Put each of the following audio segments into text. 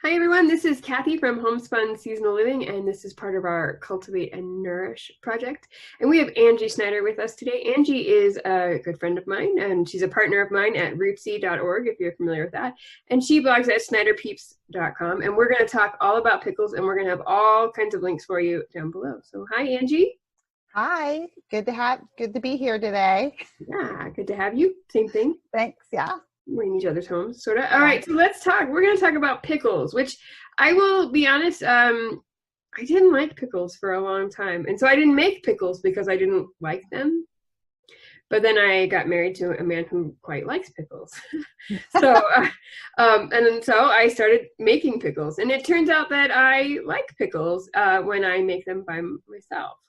Hi everyone, this is Kathy from Homespun Seasonal Living, and this is part of our Cultivate and Nourish project. And we have Angi Schneider with us today. Angi is a good friend of mine, and she's a partner of mine at rootsy.org, if you're familiar with that. And she blogs at schneiderpeeps.com. And we're going to talk all about pickles, and we're going to have all kinds of links for you down below. So hi, Angi. Hi, good to be here today. Yeah, good to have you. Same thing. Thanks. Yeah. We're in each other's homes, sort of. All right, so let's talk. We're going to talk about pickles, which I will be honest, I didn't like pickles for a long time. And so I didn't make pickles because I didn't like them. But then I got married to a man who quite likes pickles. So I started making pickles. And it turns out that I like pickles when I make them by myself.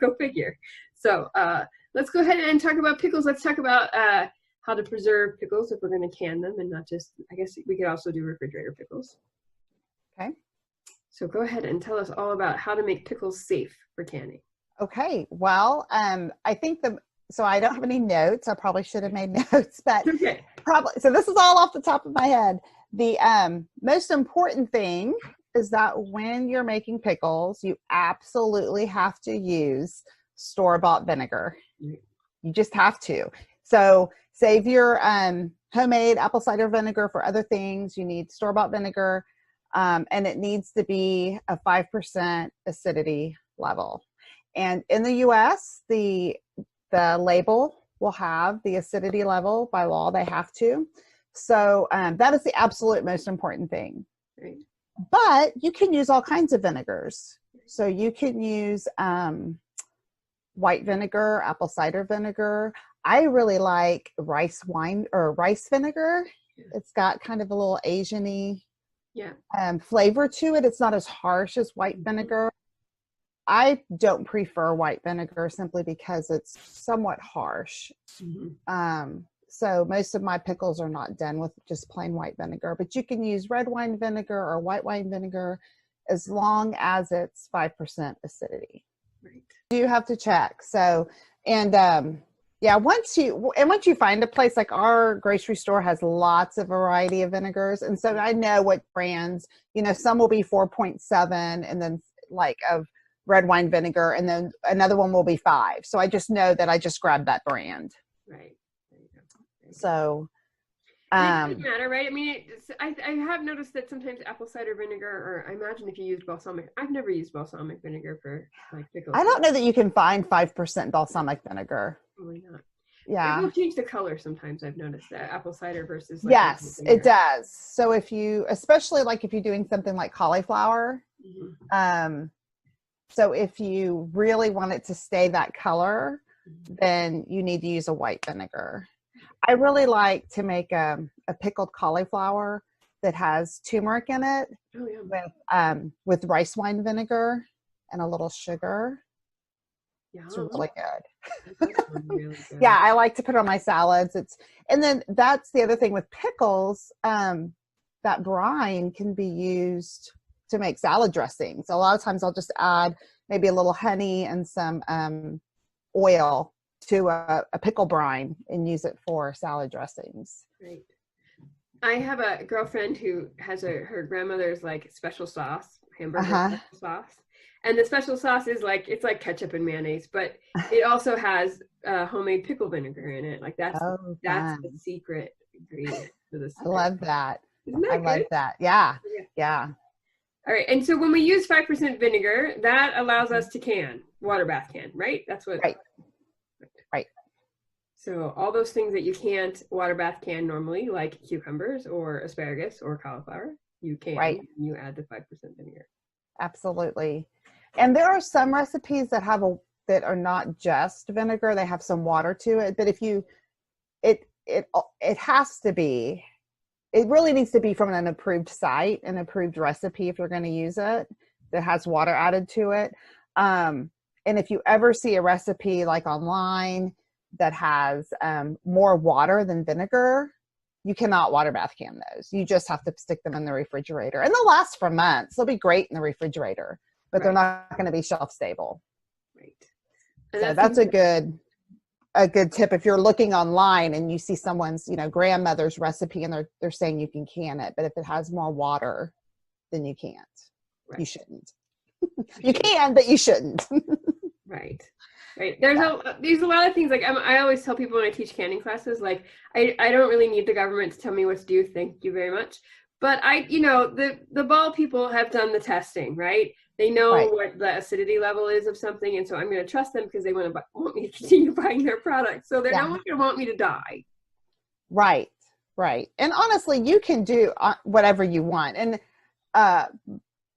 Go figure. So let's go ahead and talk about pickles. Let's talk about how to preserve pickles if we're going to can them and not just, I guess we could also do refrigerator pickles. Okay. So go ahead and tell us all about how to make pickles safe for canning. Okay. Well, I think so I don't have any notes. I probably should have made notes, but okay. So this is all off the top of my head. The most important thing is that when you're making pickles, you absolutely have to use store-bought vinegar. You just have to. So save your homemade apple cider vinegar for other things. You need store-bought vinegar, and it needs to be a 5% acidity level. And in the U.S., the label will have the acidity level by law. They have to. So that is the absolute most important thing. Right. But you can use all kinds of vinegars. So you can use white vinegar, apple cider vinegar. I really like rice vinegar. It's got kind of a little Asian-y flavor to it. It's not as harsh as white vinegar. I don't prefer white vinegar simply because it's somewhat harsh. Mm-hmm. So most of my pickles are not done with just plain white vinegar, but you can use red wine vinegar or white wine vinegar as long as it's 5% acidity. Right. You have to check. So, once you find a place, like our grocery store has lots of variety of vinegars. And so I know what brands, some will be 4.7 and then like of red wine vinegar, and then another one will be 5. So I just know that I just grabbed that brand. Right. So it doesn't matter, right? I mean, I have noticed that sometimes apple cider vinegar, or I imagine if you use balsamic, I've never used balsamic vinegar for like pickles. I don't know that you can find 5% balsamic vinegar. Probably not. Yeah. It will change the color sometimes. I've noticed that apple cider versus yes, it does. So especially like if you're doing something like cauliflower, so if you really want it to stay that color, then you need to use a white vinegar. I really like to make a pickled cauliflower that has turmeric in it with rice wine vinegar and a little sugar. Yeah, it's really good. Really good. Yeah, I like to put it on my salads. And then that's the other thing with pickles. That brine can be used to make salad dressings. So a lot of times I'll just add maybe a little honey and some oil to a pickle brine and use it for salad dressings. Right. I have a girlfriend who has her grandmother's like special sauce, hamburger special sauce. And the special sauce is it's like ketchup and mayonnaise, but it also has homemade pickle vinegar in it. Like that's the secret ingredient for this. I love that. Isn't that good? Love that. Yeah. All right. And so when we use 5% vinegar, that allows us to water bath can, right? That's what. Right. So all those things that you can't water bath can normally, like cucumbers or asparagus or cauliflower, you can. Right. You add the 5% vinegar. Absolutely. And there are some recipes that that are not just vinegar; they have some water to it. But if it has to be. It really needs to be from an approved site, an approved recipe if you're going to use it that has water added to it. And if you ever see a recipe like online that has more water than vinegar, you cannot water bath can those. You just have to stick them in the refrigerator. And they'll last for months. They'll be great in the refrigerator, but they're not going to be shelf stable. Right. So that's a good tip if you're looking online and you see someone's, grandmother's recipe and they're saying you can can it, but if it has more water, then you can't. You Right. shouldn't. You can, but you shouldn't. Right. Right. There's a lot of things like I always tell people when I teach canning classes, like I don't really need the government to tell me what to do. Thank you very much. But the ball people have done the testing, right? They know Right. what the acidity level is of something, and so I'm going to trust them because they want me to continue buying their product. So they're Yeah. not going to want me to die. Right. Right. And honestly, you can do whatever you want. And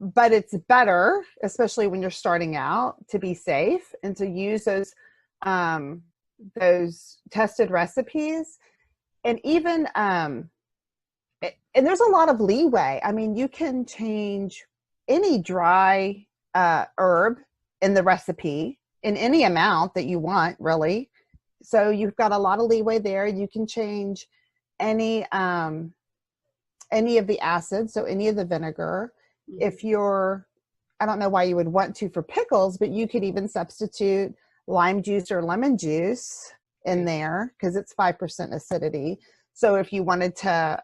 but it's better, especially when you're starting out, to be safe and to use those tested recipes. And even and there's a lot of leeway. I mean, you can change any dry herb in the recipe in any amount that you want, really. So you've got a lot of leeway there. You can change any of the acids, so any of the vinegar. If you're, I don't know why you would want to for pickles, but you could even substitute lime juice or lemon juice in there because it's 5% acidity. So if you wanted to,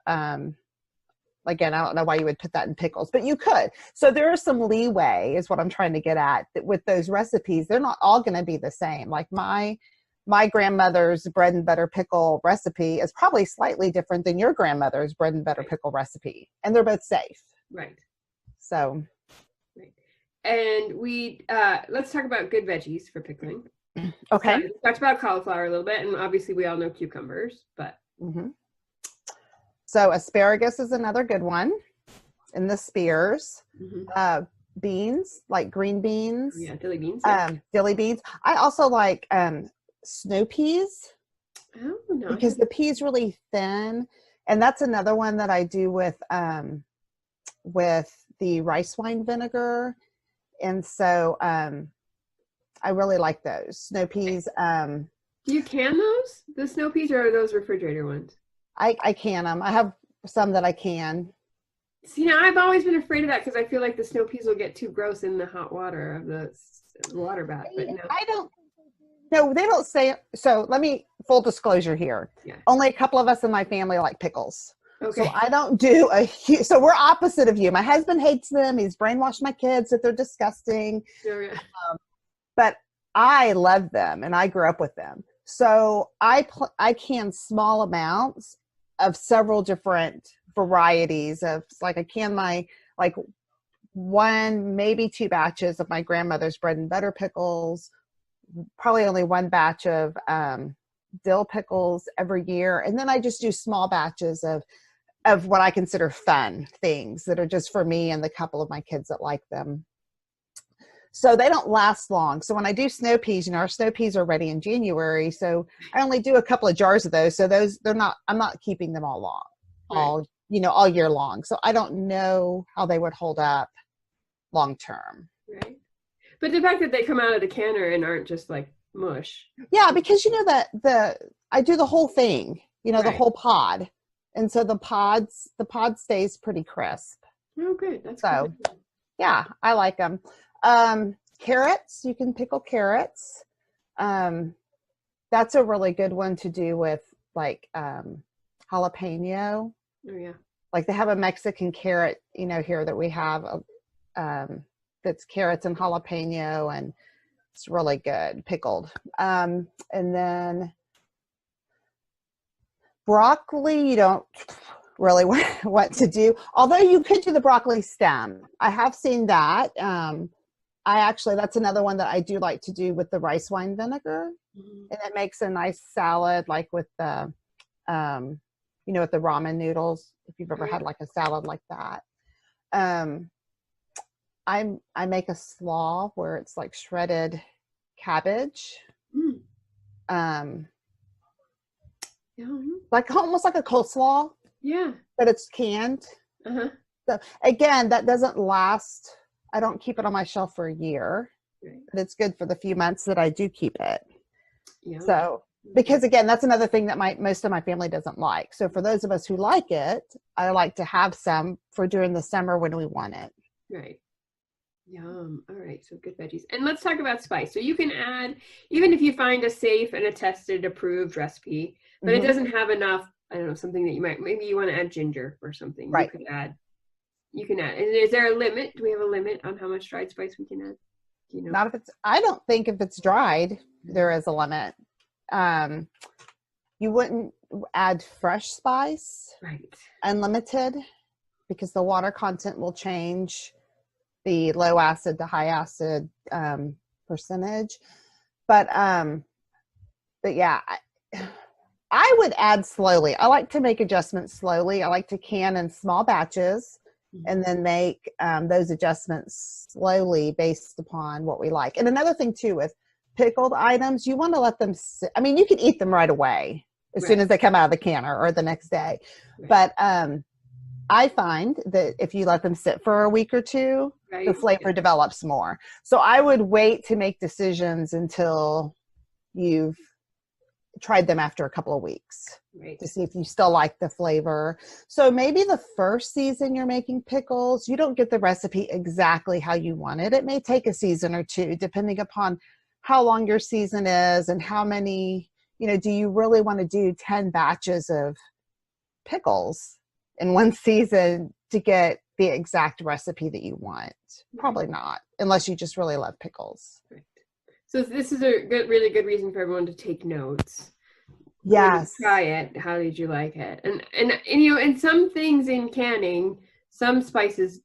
again, I don't know why you would put that in pickles, but you could. So there is some leeway is what I'm trying to get at with those recipes. They're not all going to be the same. Like my grandmother's bread and butter pickle recipe is probably slightly different than your grandmother's bread and butter pickle recipe. And they're both safe. Right. So. Right. And let's talk about good veggies for pickling. Okay. So we talked about cauliflower a little bit, and obviously we all know cucumbers, but. Mm-hmm. So asparagus is another good one in the spears. Mm-hmm. Beans, like green beans. Yeah, dilly beans. Yeah. Dilly beans. I also like snow peas. Oh, no. Because the pea is really thin. And that's another one that I do with the rice wine vinegar. And so I really like those. Snow peas. Do you can those? The snow peas, or are those refrigerator ones? I can them. I have some that I can. See, now I've always been afraid of that because I feel like the snow peas will get too gross in the hot water of the water bath. But no. I don't. No, they don't say. So let me, full disclosure here. Yeah. Only a couple of us in my family like pickles. Okay. So I don't do so we're opposite of you. My husband hates them. He's brainwashed my kids that they're disgusting. Oh, yeah. But I love them and I grew up with them. So I can small amounts of several different varieties of, like I can like 1, maybe 2 batches of my grandmother's bread and butter pickles, probably only 1 batch of dill pickles every year. And then I just do small batches of what I consider fun things that are just for me and the couple of my kids that like them. So they don't last long. So when I do snow peas, our snow peas are ready in January. So I only do a couple of jars of those. So I'm not keeping them all year long. So I don't know how they would hold up long term. Right. But the fact that they come out of the canner and aren't just like mush. Yeah, because that I do the whole thing, right. The whole pod. And so the pod stays pretty crisp. Oh, good. That's so good. Yeah, I like them. Carrots, you can pickle carrots. That's a really good one to do with like jalapeno. Oh yeah. Like they have a Mexican carrot, here that we have that's carrots and jalapeno, and it's really good pickled. And then broccoli, you don't really what to do, although you could do the broccoli stem. I have seen that. That's another one that I do like to do with the rice wine vinegar. Mm-hmm. And it makes a nice salad, like with the with the ramen noodles, if you've ever had like a salad like that. I make a slaw where it's like shredded cabbage. Like almost like a coleslaw. Yeah. But it's canned. Uh-huh. So again, that doesn't last. I don't keep it on my shelf for a year. Right. But it's good for the few months that I do keep it. Yeah. So, because again, that's another thing that most of my family doesn't like. So for those of us who like it, I like to have some for during the summer when we want it. Right. Yum. All right. So good veggies. And let's talk about spice. So you can add, even if you find a safe and a tested, approved recipe, but it doesn't have enough, I don't know, something that maybe you want to add ginger or something. Right. You could add you can add. And is there a limit? Do we have a limit on how much dried spice we can add? Do you know? Not if it's, I don't think if it's dried, there is a limit. You wouldn't add fresh spice, Right. unlimited, because the water content will change the low acid to high acid percentage. But yeah, I would add slowly. I like to make adjustments slowly. I like to can in small batches and then make those adjustments slowly based upon what we like. And another thing too with pickled items, you want to let them sit. I mean, you can eat them right away as soon as they come out of the canner or the next day. But I find that if you let them sit for a week or two, the flavor develops more. So I would wait to make decisions until you've tried them after a couple of weeks to see if you still like the flavor. So maybe the first season you're making pickles, you don't get the recipe exactly how you want it. It may take a season or two, depending upon how long your season is and how many, do you really want to do 10 batches of pickles in one season to get the exact recipe that you want? Probably not, unless you just really love pickles. So this is a really good reason for everyone to take notes. Yes. Try it. How did you like it? And some things in canning, some spices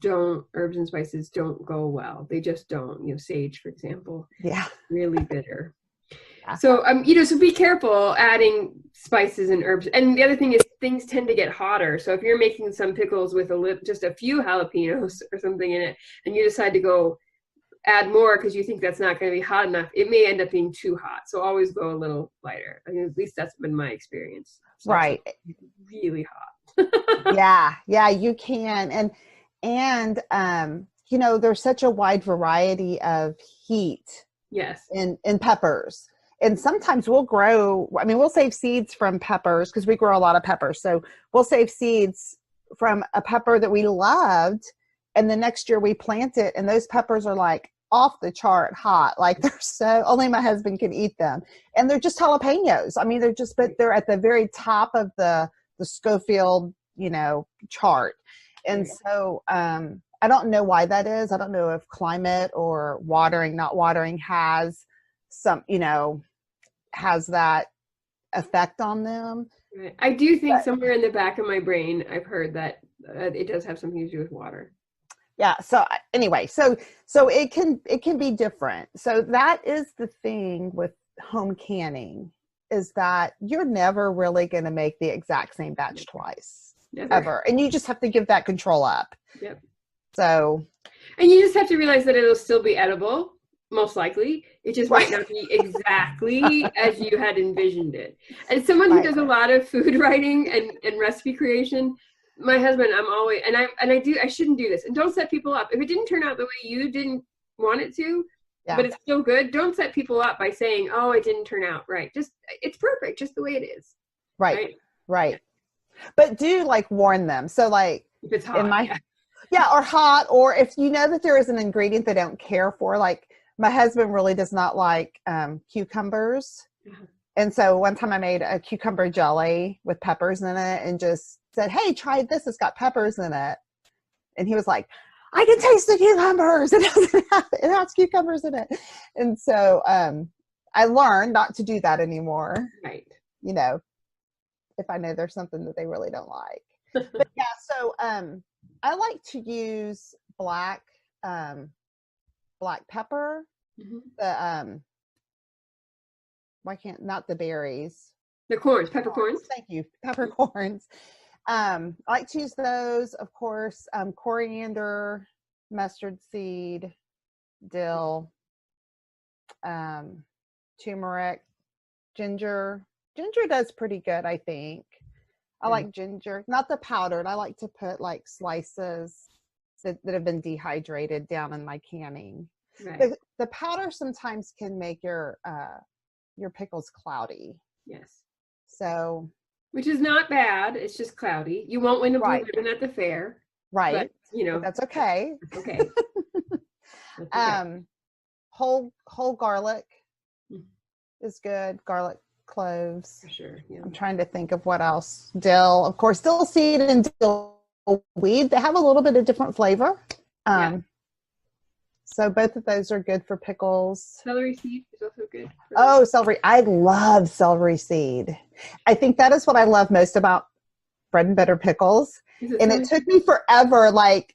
herbs and spices don't go well. They just don't. Sage, for example. Yeah. Really bitter. So so be careful adding spices and herbs. And the other thing is things tend to get hotter. So if you're making some pickles with just a few jalapenos or something in it, and you decide to go add more because you think that's not going to be hot enough, it may end up being too hot. So always go a little lighter. I mean, at least that's been my experience. So right. Really hot. Yeah, you can. And there's such a wide variety of heat. Yes. In peppers. And sometimes we'll save seeds from peppers because we grow a lot of peppers. So we'll save seeds from a pepper that we loved. And the next year we plant it and those peppers are like off the chart hot. Like only my husband can eat them. And they're just jalapenos. I mean, but they're at the very top of the Schofield, chart. And so, I don't know why that is. I don't know if climate or watering, not watering has has that effect on them. Right. I do think somewhere in the back of my brain, I've heard that it does have something to do with water. Yeah. So anyway, so it can be different. So that is the thing with home canning, is that you're never really going to make the exact same batch twice. Never. Ever. And you just have to give that control up. Yep. So. And you just have to realize that it'll still be edible, most likely. It just might not be exactly as you had envisioned it. As someone who does a lot of food writing and recipe creation, my husband, I shouldn't do this. And don't set people up. If it didn't turn out the way you didn't want it to, but it's still good, don't set people up by saying, oh, it didn't turn out right. It's perfect just the way it is. Right. But do warn them. So if it's hot. Or hot, or if you know that there is an ingredient they don't care for, my husband really does not like cucumbers. Mm-hmm. And so one time I made a cucumber jelly with peppers in it and just said, hey, try this. It's got peppers in it. And he was like, I can taste the cucumbers. It has cucumbers in it. And so I learned not to do that anymore. Right. If I know there's something that they really don't like. But yeah, so I like to use black pepper. Mm-hmm. The not the berries. The corns, peppercorns. Thank you, peppercorns. I like to use those, of course, coriander, mustard seed, dill, turmeric, ginger. Ginger does pretty good, I think. I like ginger, not the powdered. I like to put slices that have been dehydrated down in my canning. Right. The powder sometimes can make your pickles cloudy. Yes. So. Which is not bad. It's just cloudy. You won't win a blue ribbon at the fair. Right. But, that's okay. That's okay. That's okay. Whole garlic is good. Garlic, cloves. For sure. Yeah. I'm trying to think of what else. Dill, of course, dill seed and dill weed. They have a little bit of different flavor. Yeah. So both of those are good for pickles. Celery seed is also good. Oh, celery. I love celery seed. I think that is what I love most about bread and butter pickles. And it took me forever. Like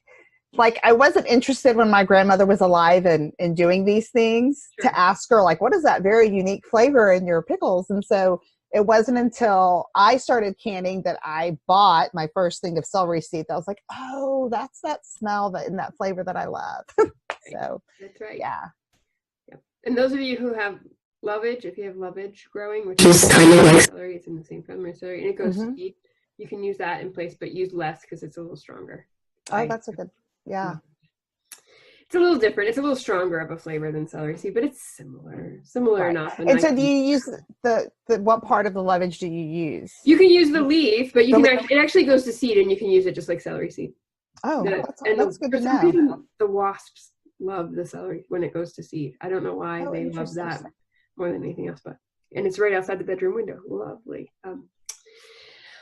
I wasn't interested when my grandmother was alive and doing these things to ask her, like, what is that very unique flavor in your pickles? And so it wasn't until I started canning that I bought my first thing of celery seed that I was like, oh, that's that smell and that flavor that I love. So that's right. Yeah. And those of you who have lovage, if you have lovage growing, which is kind of like celery, it's in the same family as celery, and it goes to seed, you can use that in place, but use less because it's a little stronger. Oh, that's a good, yeah. It's a little different. It's a little stronger of a flavor than celery seed, but it's similar right. enough. And so do you use the what part of the lovage do you use? You can use the leaf, but you can it actually goes to seed, and you can use it just like celery seed. Oh, that's good to know. The wasps love the celery when it goes to seed. I don't know why they love that more than anything else, and it's right outside the bedroom window. Lovely.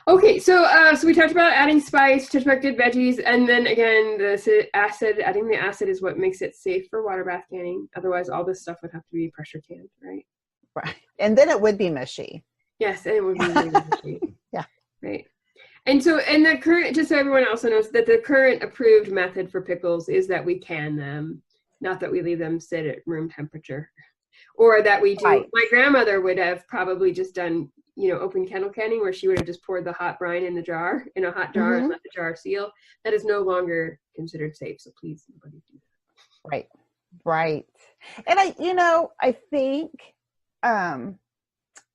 Okay, so we talked about adding spice, talked about good veggies, and then again, the acid. Adding the acid is what makes it safe for water bath canning. Otherwise, all this stuff would have to be pressure canned, right? Right, and then it would be mushy. Yes, and it would be really mushy. Yeah. Right. And so, the current, just so everyone also knows, that the current approved method for pickles is that we can them, not that we leave them sit at room temperature, or that we do. Right. My grandmother would have probably just done, open kettle canning, where she would have just poured the hot brine in a hot jar and let the jar seal. That is no longer considered safe. So please, nobody do that. Right. And I think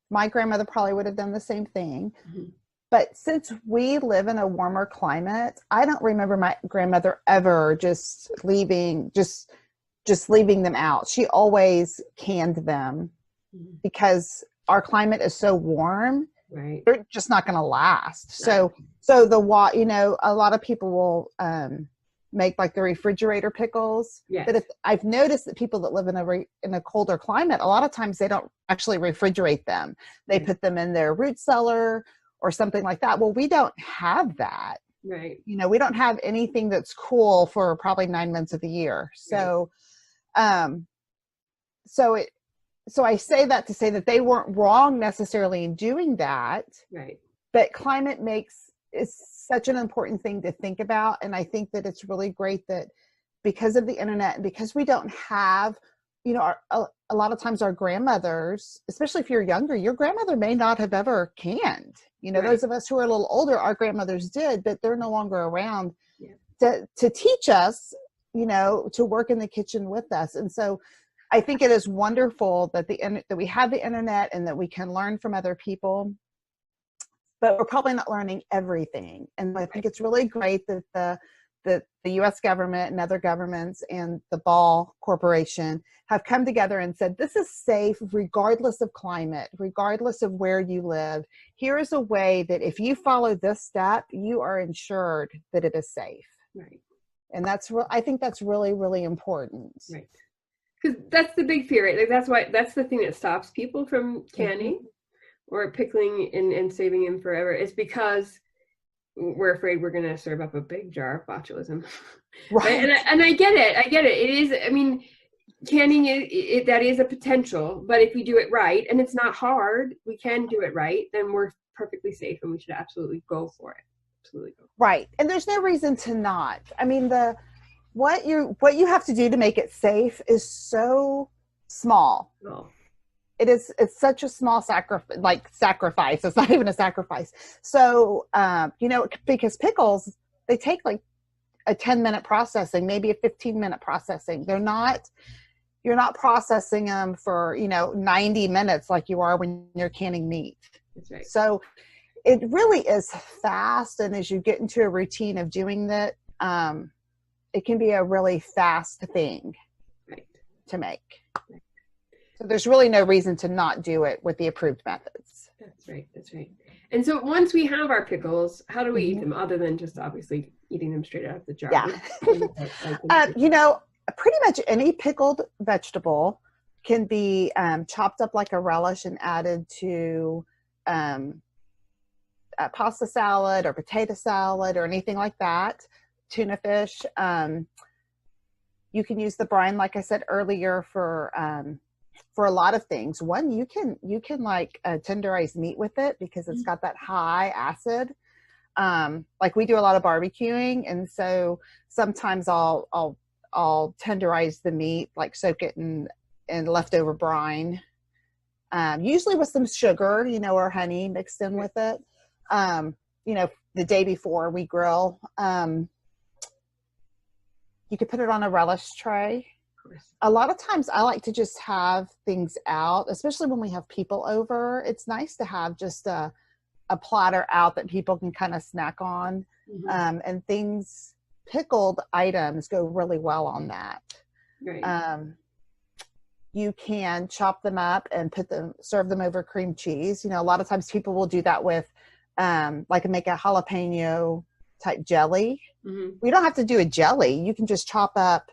my grandmother probably would have done the same thing. Mm-hmm. But since we live in a warmer climate, I don't remember my grandmother ever just leaving them out. She always canned them because our climate is so warm. Right. They're just not going to last. Right. So a lot of people will make like the refrigerator pickles. Yes. But I've noticed that people that live in a colder climate, a lot of times they don't actually refrigerate them. They put them in their root cellar or something like that. Well, we don't have that. Right. We don't have anything that's cool for probably 9 months of the year. So, right. So I say that to say that they weren't wrong necessarily in doing that. Right. But climate is such an important thing to think about. And I think that it's really great that because of the internet and because we don't have, a lot of times our grandmothers, especially if you're younger, your grandmother may not have ever canned. Right. Those of us who are a little older, our grandmothers did, but they're no longer around to teach us, to work in the kitchen with us. And so I think it is wonderful that that we have the internet and that we can learn from other people, but we're probably not learning everything. And I think it's really great that the U.S. government and other governments and the Ball Corporation have come together and said, this is safe regardless of climate, regardless of where you live. Here is a way that if you follow this step, you are ensured that it is safe. Right. And I think that's really, really important. Right. Because that's the big fear, right? Like that's the thing that stops people from canning or pickling and saving them forever. Is because we're afraid we're going to serve up a big jar of botulism. Right. And I get it. It is, canning that is a potential, but if we do it right, and it's not hard, we can do it right, then we're perfectly safe and we should absolutely go for it. Absolutely go. Right. And there's no reason to not. What you have to do to make it safe is so small. Oh. It's such a small sacrifice. It's not even a sacrifice. So, because pickles, they take like a 10-minute processing, maybe a 15-minute processing. You're not processing them for, 90 minutes like you are when you're canning meat. That's right. So it really is fast. And as you get into a routine of doing that, it can be a really fast thing to make. Right. So there's really no reason to not do it with the approved methods. That's right. And so once we have our pickles, how do we eat them other than just obviously eating them straight out of the jar? Yeah. Pretty much any pickled vegetable can be chopped up like a relish and added to pasta salad or potato salad or anything like that, tuna fish. You can use the brine, like I said earlier, for a lot of things. One, you can like tenderize meat with it because it's got that high acid. Like we do a lot of barbecuing, and so sometimes I'll tenderize the meat, like soak it in leftover brine, usually with some sugar, or honey mixed in with it. The day before we grill. You could put it on a relish tray. A lot of times I like to just have things out, especially when we have people over. It's nice to have just a platter out that people can kind of snack on. And pickled items go really well on that. Right. You can chop them up and serve them over cream cheese. A lot of times people will do that with, like make a jalapeno type jelly. We don't have to do a jelly. You can just chop up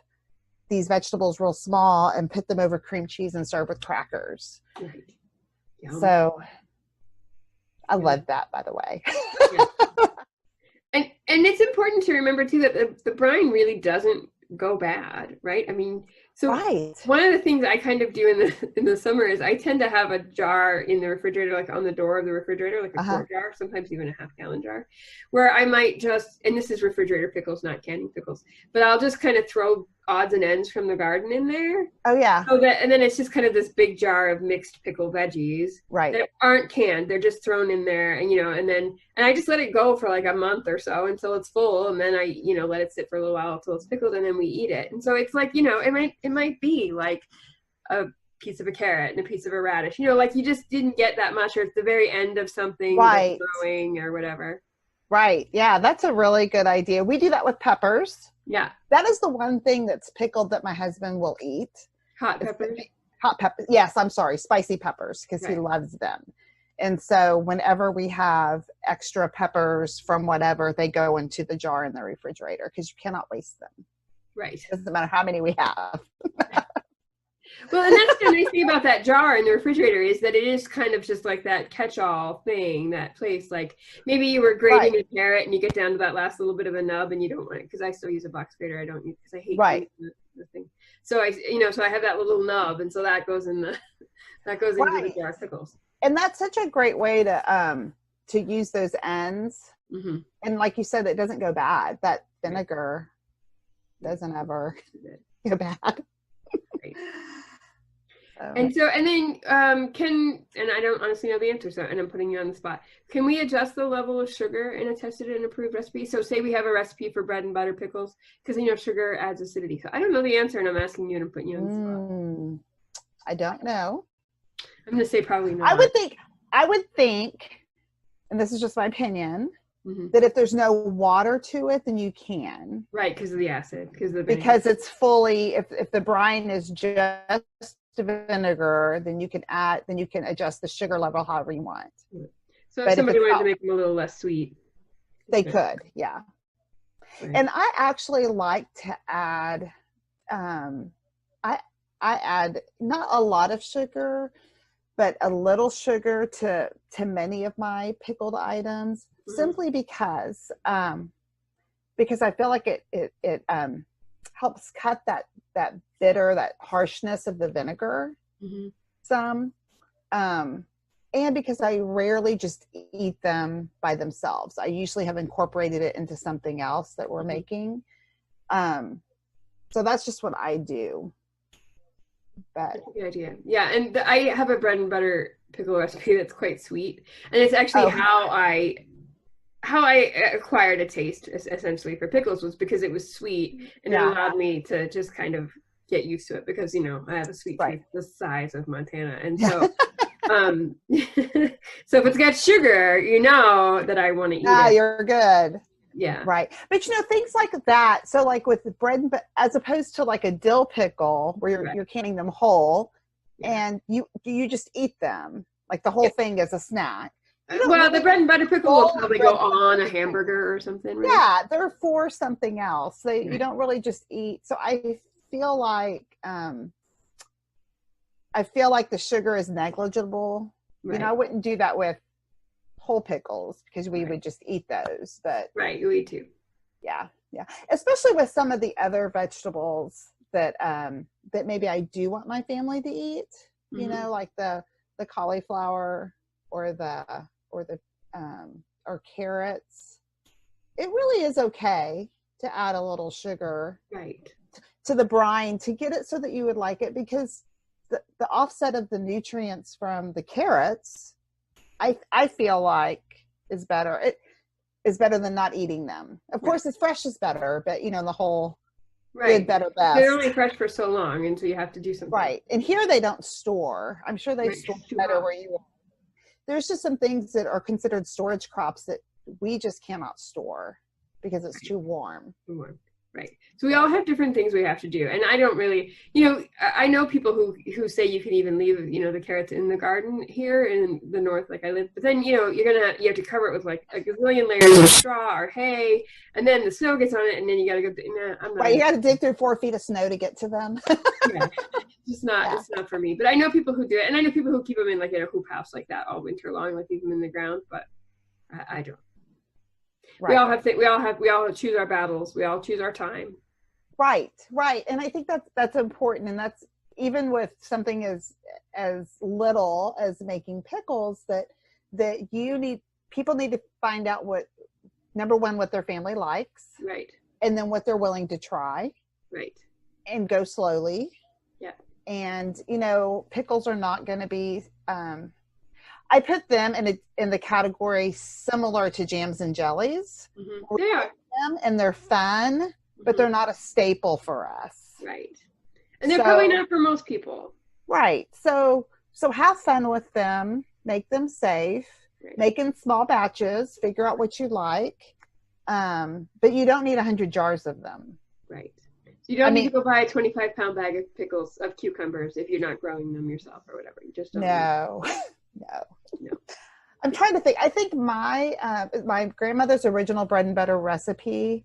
these vegetables real small and put them over cream cheese and serve with crackers. Right. So I love that, by the way. And it's important to remember too that the brine really doesn't go bad, right? I mean, so one of the things I kind of do in the summer is I tend to have a jar in the refrigerator, like on the door of the refrigerator, like a quart jar, sometimes even a half-gallon jar, where I might just, and this is refrigerator pickles, not canning pickles, but I'll just kind of throw odds and ends from the garden in there. Oh yeah. And then it's just kind of this big jar of mixed pickle veggies that aren't canned. They're just thrown in there, and I just let it go for like a month or so until it's full, and then I let it sit for a little while until it's pickled, and then we eat it. And so it's like it might be like a piece of a carrot and a piece of a radish, like you just didn't get that much, or it's the very end of something that's growing or whatever. Right. Yeah, that's a really good idea. We do that with peppers. Yeah. That is the one thing that's pickled that my husband will eat. Hot peppers? Hot peppers. Yes, I'm sorry. Spicy peppers, because he loves them. And so whenever we have extra peppers from whatever, they go into the jar in the refrigerator because you cannot waste them. Right. It doesn't matter how many we have. Well, and that's the nice thing about that jar in the refrigerator is that it is kind of just like that catch-all thing, that place. Like maybe you were grating a carrot and you get down to that last little bit of a nub and you don't want it, because I still use a box grater. I don't use, because I hate the thing. So so I have that little nub, and so that goes in into the jar of pickles. And that's such a great way to use those ends. And like you said, it doesn't go bad. That vinegar doesn't ever go bad. Right. And then and I don't honestly know the answer, and I'm putting you on the spot. Can we adjust the level of sugar in a tested and approved recipe? So say we have a recipe for bread and butter pickles, because sugar adds acidity. So I don't know the answer, and I'm asking you and I'm putting you on the spot. I don't know. I'm going to say probably not. I would think, and this is just my opinion, that if there's no water to it, then you can. Right, because of the acid. Because it's fully, if the brine is just vinegar, then you can adjust the sugar level however you want. So if somebody wanted to make them a little less sweet, they could, yeah. Right. And I actually like to add, I add not a lot of sugar, but a little sugar to many of my pickled items, simply because I feel like it helps cut that bitter, that harshness of the vinegar some, and because I rarely just eat them by themselves. I usually have incorporated it into something else that we're making. So that's just what I do. But that's a good idea. Yeah, and I have a bread and butter pickle recipe that's quite sweet, and it's actually how I acquired a taste essentially for pickles, was because it was sweet, and it allowed me to just kind of get used to it, because I have a sweet tooth the size of Montana, and so so if it's got sugar, that I want to eat it. You're good. Yeah. Right. But things like that. So like with the bread, as opposed to like a dill pickle where you're canning them whole, and you just eat them like the whole thing as a snack. Well, the bread and butter pickle will probably go on a hamburger or something, right? Yeah, they're for something else. You don't really just eat. So I feel like the sugar is negligible. Right. I wouldn't do that with whole pickles because we would just eat those. But right, you eat too. Yeah, yeah. Especially with some of the other vegetables that that maybe I do want my family to eat. You know, like the cauliflower or or carrots. It really is okay to add a little sugar to the brine to get it so that you would like it, because the offset of the nutrients from the carrots, I feel like is better. It is better than not eating them. Of course, it's fresh is better, but you know, the whole good, better, best. They're only fresh for so long, and so you have to do something. Right. And here they don't store. I'm sure they store better where you are. There's just some things that are considered storage crops that we just cannot store because it's too warm. Too warm. Right. So we all have different things we have to do. And I don't really, you know, I know people who say you can even leave, you know, the carrots in the garden here in the north, like I live, but then, you know, you have to cover it with like a gazillion layers of straw or hay, and then the snow gets on it, and then you got to go, I'm not. Right, you got to dig through 4 feet of snow to get to them. Yeah. It's not for me. But I know people who do it, and I know people who keep them in like in a hoop house like that all winter long, like leave them in the ground, but I don't. Right. We all choose our battles. We all choose our time. Right. And I think that's important. And that's even with something as little as making pickles, that people need to find out number one, what their family likes. Right. And then what they're willing to try. Right. And go slowly. Yeah. And, you know, pickles are not going to be, I put them in the category similar to jams and jellies. Mm-hmm. They are. And they're fun, but they're not a staple for us. Right. And they're probably not for most people. Right. So have fun with them, make them safe, make in small batches, figure out what you like. But you don't need 100 jars of them. Right. You don't need to go buy a 25-pound bag of cucumbers if you're not growing them yourself or whatever. You just don't. No. I'm trying to think. I think my grandmother's original bread and butter recipe,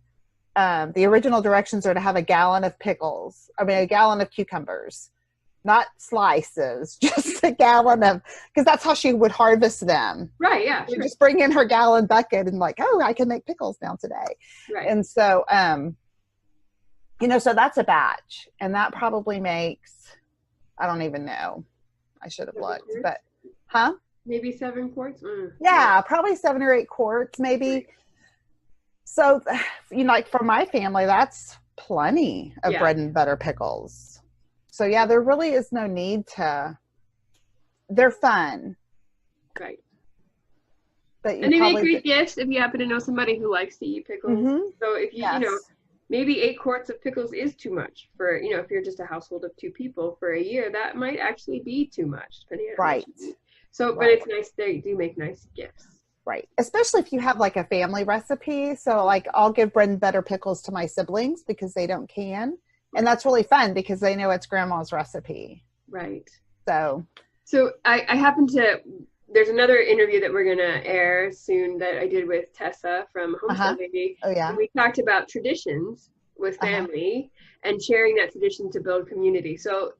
the original directions are to have a gallon of cucumbers, not slices, just a gallon of, because that's how she would harvest them. Right. Yeah. She'd just bring in her gallon bucket and like, oh, I can make pickles now today. Right. And so, you know, so that's a batch, and that probably makes, I don't even know. I should have looked, but. Huh? Maybe 7 quarts? Yeah, probably 7 or 8 quarts, maybe. Right. So, you know, like for my family, that's plenty of bread and butter pickles. So, yeah, there really is no need to. They're fun. Right. But and they make great gifts if you happen to know somebody who likes to eat pickles. Mm-hmm. So if you know, maybe 8 quarts of pickles is too much for, you know, if you're just a household of 2 people for a year, that might actually be too much, depending on how much you eat. So, but it's nice, they do make nice gifts. Right. Especially if you have like a family recipe. So like I'll give bread and butter pickles to my siblings because they don't can. And that's really fun because they know it's grandma's recipe. Right. So I happen to, there's another interview that we're going to air soon that I did with Tessa from Homestead Baby. Oh, yeah. And we talked about traditions with family and sharing that tradition to build community. So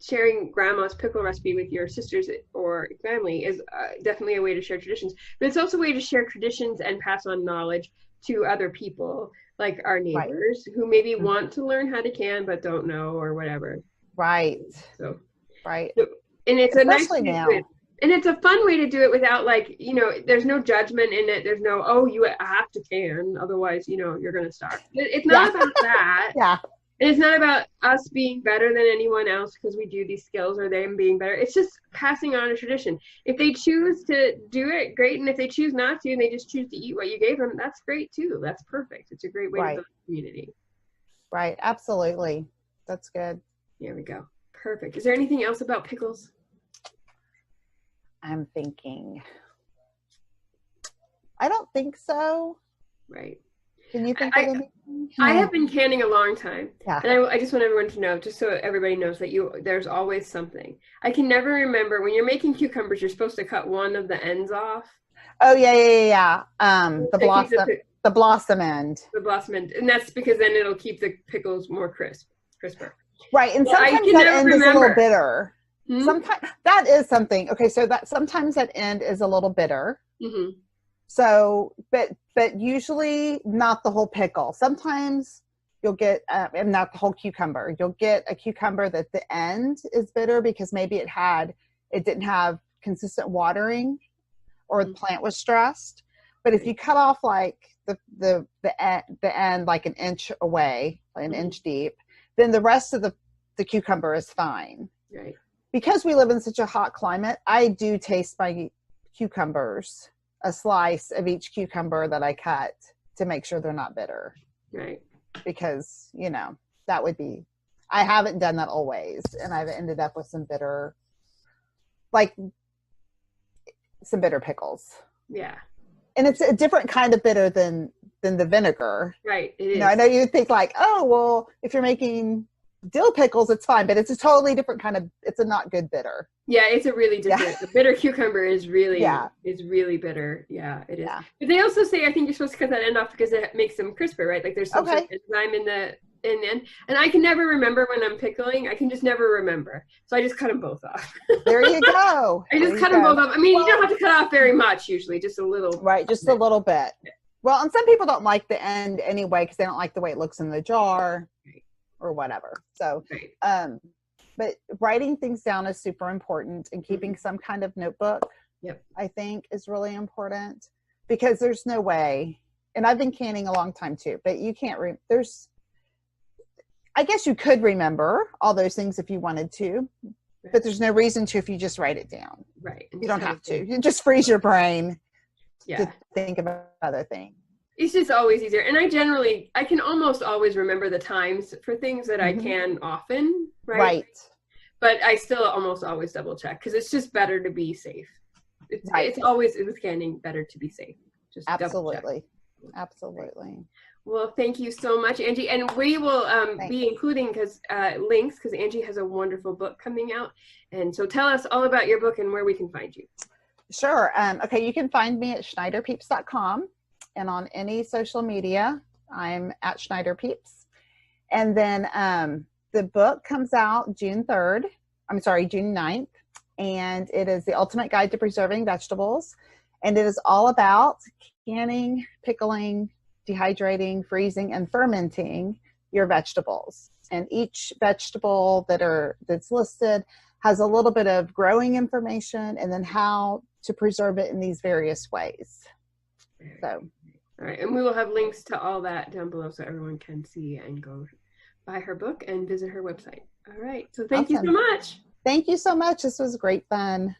sharing grandma's pickle recipe with your sisters or family is definitely a way to share traditions, but it's also a way to share traditions and pass on knowledge to other people, like our neighbors who maybe want to learn how to can but don't know or whatever. Right. So, right. So, and it's especially a nice now. And it's a fun way to do it without, like, you know, there's no judgment in it. There's no, oh, you have to can, otherwise, you know, you're going to starve. It's not about that. Yeah. And it's not about us being better than anyone else because we do these skills or them being better. It's just passing on a tradition. If they choose to do it, great. And if they choose not to and they just choose to eat what you gave them, that's great too. That's perfect. It's a great way to build a community. Right. Absolutely. That's good. There we go. Perfect. Is there anything else about pickles? I'm thinking. I don't think so. Right. Can you think of anything? I have been canning a long time. Yeah. And I just want everyone to know, just so everybody knows that there's always something. I can never remember, when you're making cucumbers, you're supposed to cut one of the ends off. Oh, yeah. The blossom end. The blossom end. And that's because then it'll keep the pickles more crisper. Right. And sometimes that end is a little bitter. Sometimes that is something. Okay, so that sometimes that end is a little bitter. Mm-hmm. So, but usually not the whole pickle. Sometimes you'll get, and not the whole cucumber. You'll get a cucumber that the end is bitter because maybe it didn't have consistent watering, or the plant was stressed. But if you cut off like the end like an inch away, like an inch deep, then the rest of the cucumber is fine. Right. Because we live in such a hot climate, I do taste my cucumbers, a slice of each cucumber that I cut, to make sure they're not bitter. Right. Because, that would be, I haven't done that always. And I've ended up with some bitter pickles. Yeah. And it's a different kind of bitter than the vinegar. Right. It is. I know you think like, oh, well, if you're making dill pickles, it's fine, but it's a totally different kind of, it's a not good bitter. Yeah, it's a really different. The bitter cucumber is really bitter. Yeah, it is. Yeah. But they also say I think you're supposed to cut that end off because it makes them crisper, right? Like there's some sort of enzyme in the end. And I can never remember when I'm pickling. I can just never remember. So I just cut them both off. There you go. I just cut them both off. I mean, you don't have to cut off very much usually, just a little. Right, just a little bit. Well, and some people don't like the end anyway because they don't like the way it looks in the jar. Right. Or whatever. So, but writing things down is super important, and keeping some kind of notebook, I think, is really important, because there's no way, and I've been canning a long time too, but you can't, I guess you could remember all those things if you wanted to, but there's no reason to if you just write it down. Right. You don't have to. You just freeze your brain to think about other things. It's just always easier. And I can almost always remember the times for things that I can often, right? Right. But I still almost always double check because it's just better to be safe. It's always, with canning, better to be safe. Just absolutely. Absolutely. Well, thank you so much, Angie. And we will be including links because Angie has a wonderful book coming out. And so tell us all about your book and where we can find you. Sure. Okay, you can find me at schneiderpeeps.com. And on any social media, I'm at Schneider Peeps. And then the book comes out June 9th. And it is The Ultimate Guide to Preserving Vegetables. And it is all about canning, pickling, dehydrating, freezing, and fermenting your vegetables. And each vegetable that's listed has a little bit of growing information and then how to preserve it in these various ways. So. All right, and we will have links to all that down below so everyone can see and go buy her book and visit her website. All right, so thank you so much. Thank you so much. This was great fun.